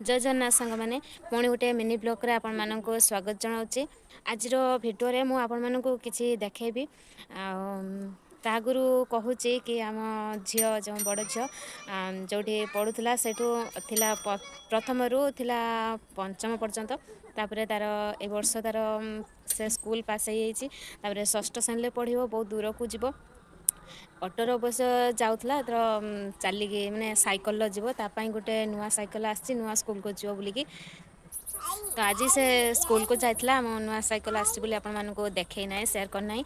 जय जगन्नाथ सांग मैंने पुणी गोटे मिनी ब्लॉग रे आपण मानक स्वागत जनाऊँगी आज भिडियो मु आपण मानक किसी देखेबी तागुरु कहूँ कि आम झी जो बड़ झी जो पढ़ुला से प्रथम रु थिला पंचम पर्यंत तापर तार ए वर्ष तार से स्कूल पास हो षष्ठ श्रेणी पढ़ो बहुत दूर को जीव अटोर अवश्य जाऊला तो चलिकी मानने सैकल जीव तापाई गोटे नुआ सैकल आसी नुआ स्कूल को जीव बोलिकी तो आज से स्कूल को जाइला नुआ सैकल आपको देखे ना सेयार करना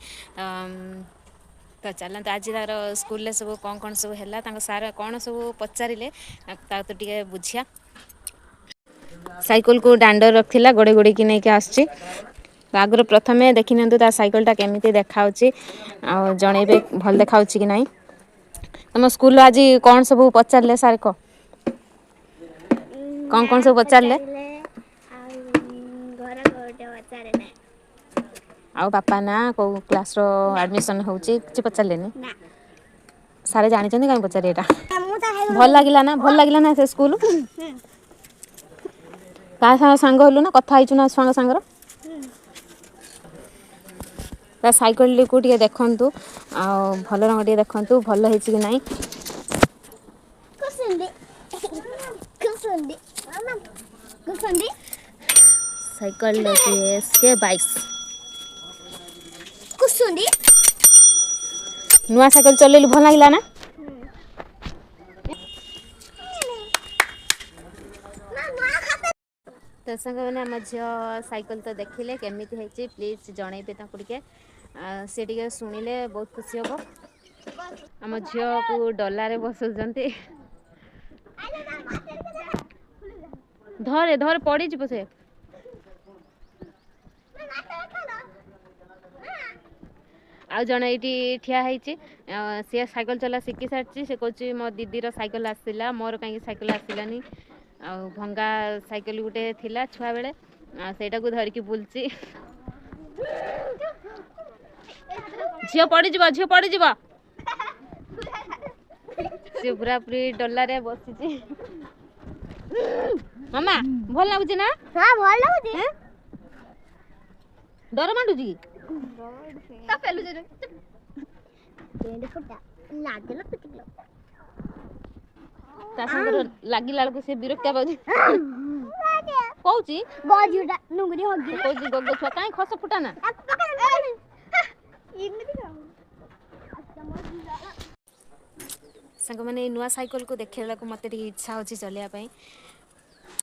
तो चलते आज तार स्कूल सब कौन कौन सब है सार कौन सब पचारे तो टे बुझिया साइकिल को दांड रखा गोड़े गोड़ी की नहीं आसुची आगर प्रथमे देखी ना सैकलटा केमी देखा जनइबे भल देखा कि ना तुम स्कूल आज कौन सब पचारे सार कह कौन सब पचारे आ बापा ना कौ क्लास एडमिशन होची कि पचारे सारे जानी कहीं पचारे यहाँ भल लगे ना से स्कूल क्या सांग हलु ना कथा ना छुआ सांगर साइकिल को देखु आ भल रंग देखु भल है कि ना साइकिल के 22 नुआ साइकिल चलैलु भल लगे ना तो संग मैंने आम झी सैकल तो देखिले केमी प्लीज जनइबे टे सी टे शुणिले बहुत खुशी हम आम झी को डलारे बसुंट धरे धरे पड़ी से आ जन ये ठिया सी सैकल चला शिखी सारी से कहे मो दीदीर सैकल आसला मोर कहीं सैकल आसलानी आ भंगा सैकल गोटे थिला छुआ बेले सेटा को धरिकी बुलची झील पड़ सी पूरा पूरी डलारे बसी मामा भल लगुच ना हाँ भल लगुच डर मांडुची लगिला बेलू से विरक्तिया पाऊँ कहीं खस फुटा ना सांग मैंने नुआ साइकिल को देखा मत इच्छा होची चलिया